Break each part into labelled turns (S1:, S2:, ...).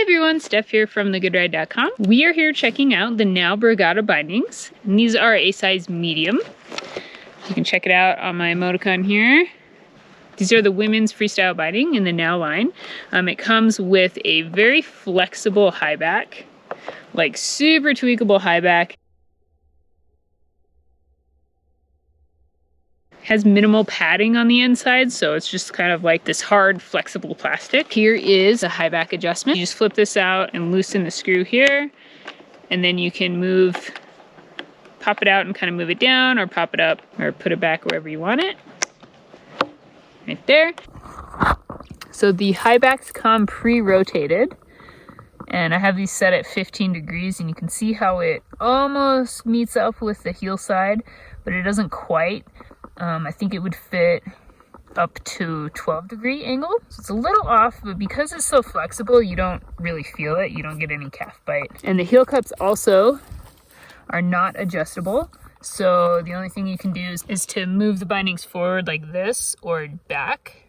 S1: everyone, Steph here from thegoodride.com. We are here checking out the Now Brigada bindings. And these are a size medium. You can check it out on my emoticon here. These are the women's freestyle binding in the Now line. It comes with a very flexible high back, like super tweakable high back. Has minimal padding on the inside, so it's just kind of like this hard, flexible plastic. Here is a high back adjustment. You just flip this out and loosen the screw here, and then you can pop it out and kind of move it down, or pop it up, or put it back wherever you want it. Right there. So the high backs come pre-rotated, and I have these set at 15 degrees, and you can see how it almost meets up with the heel side, but it doesn't quite. I think it would fit up to 12-degree angle. So it's a little off, but because it's so flexible, you don't really feel it. You don't get any calf bite. And the heel cups also are not adjustable. So the only thing you can do is to move the bindings forward like this or back,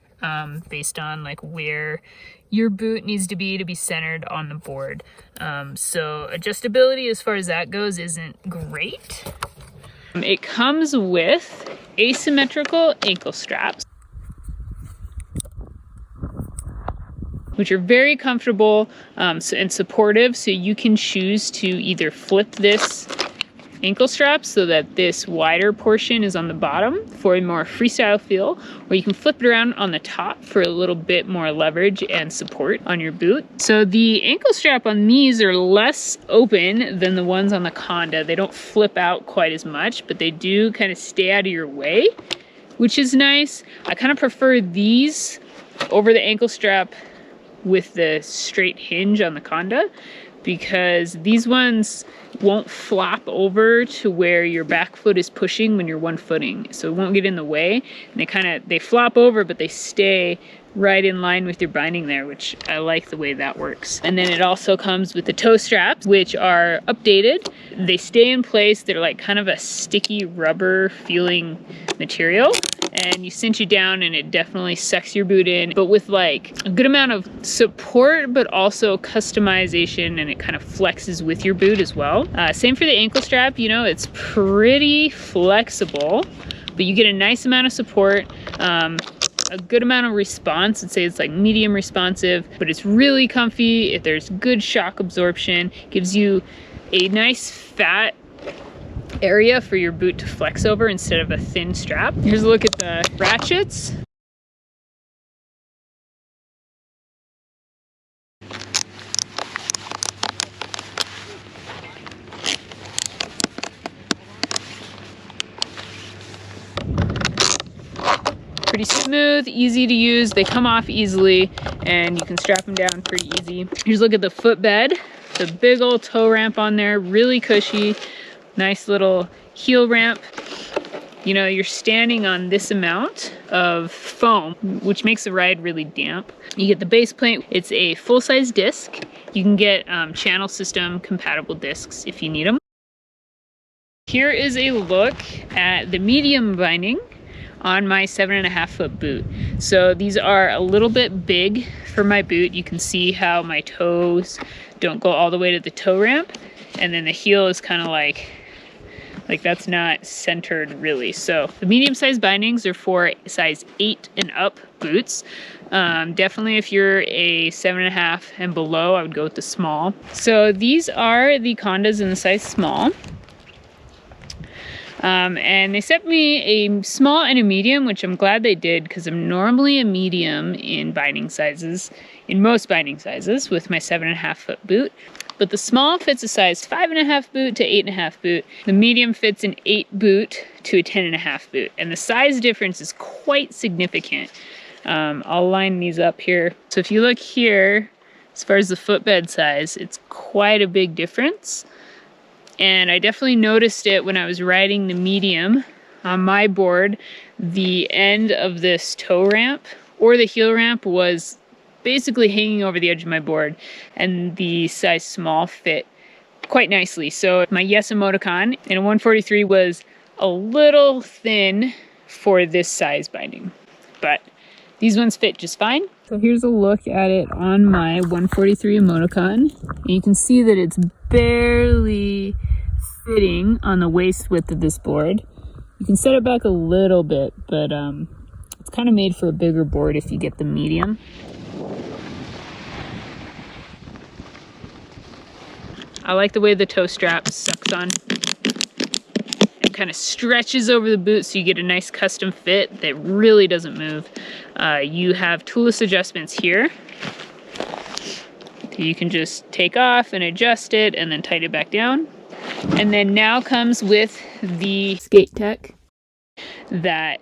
S1: based on like where your boot needs to be centered on the board. So adjustability as far as that goes isn't great. It comes with asymmetrical ankle straps, which are very comfortable and supportive, so you can choose to either flip this ankle strap so that this wider portion is on the bottom for a more freestyle feel, or you can flip it around on the top for a little bit more leverage and support on your boot. So the ankle strap on these are less open than the ones on the Conda. They don't flip out quite as much, but they do kind of stay out of your way, which is nice. I kind of prefer these over the ankle strap with the straight hinge on the Conda, because these ones won't flop over to where your back foot is pushing when you're one footing, so it won't get in the way. And they flop over, but they stay right in line with your binding there, which I like the way that works. And then it also comes with the toe straps, which are updated. They stay in place. They're like kind of a sticky rubber feeling material, and you cinch it down and it definitely sucks your boot in, but with like a good amount of support, but also customization, and it kind of flexes with your boot as well. Same for the ankle strap. You know, it's pretty flexible, but you get a nice amount of support, a good amount of response. I'd say it's like medium responsive, but it's really comfy. There's good shock absorption, gives you a nice fat area for your boot to flex over instead of a thin strap. Here's a look at the ratchets. Pretty smooth, easy to use. They come off easily, and you can strap them down pretty easy. Here's a look at the footbed. The big old toe ramp on there, really cushy. Nice little heel ramp. You know, you're standing on this amount of foam, which makes the ride really damp. You get the base plate. It's a full-size disc. You can get channel system compatible discs if you need them. Here is a look at the medium binding on my 7.5 foot boot. So these are a little bit big for my boot. You can see how my toes don't go all the way to the toe ramp, and then the heel is kind of like that's not centered really. So the medium-sized bindings are for size 8 and up boots. Definitely if you're a 7.5 and below, I would go with the small. So these are the Condas in the size small. And they sent me a small and a medium, which I'm glad they did, because I'm normally a medium in binding sizes, in most binding sizes, with my 7.5 foot boot. But the small fits a size 5.5 boot to 8.5 boot. The medium fits an 8 boot to a 10.5 boot. And the size difference is quite significant. I'll line these up here. So if you look here, as far as the footbed size, it's quite a big difference. And I definitely noticed it when I was riding the medium on my board. The end of this toe ramp or the heel ramp was basically hanging over the edge of my board, and the size small fit quite nicely. So my yes emoticon in a 143 was a little thin for this size binding, but these ones fit just fine. So here's a look at it on my 143 Emoticon. And you can see that it's barely fitting on the waist width of this board. You can set it back a little bit, but it's kind of made for a bigger board if you get the medium. I like the way the toe strap sucks on. It kind of stretches over the boot so you get a nice custom fit that really doesn't move. You have toolless adjustments here. You can just take off and adjust it and then tighten it back down. And then now comes with the skate tech that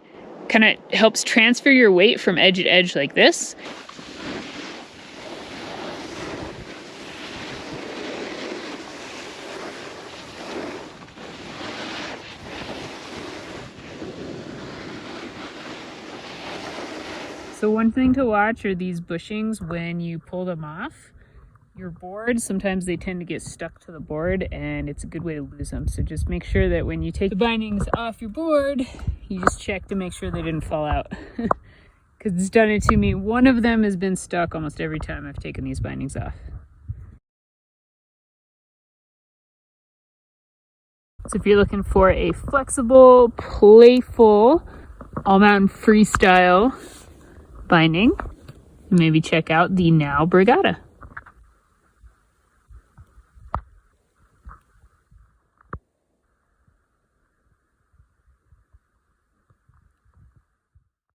S1: kind of helps transfer your weight from edge to edge like this. So one thing to watch are these bushings when you pull them off your board. Sometimes they tend to get stuck to the board and it's a good way to lose them. So just make sure that when you take the bindings off your board, you just check to make sure they didn't fall out. Because it's done it to me. One of them has been stuck almost every time I've taken these bindings off. So if you're looking for a flexible, playful, all-mountain freestyle binding, maybe check out the Now Brigada.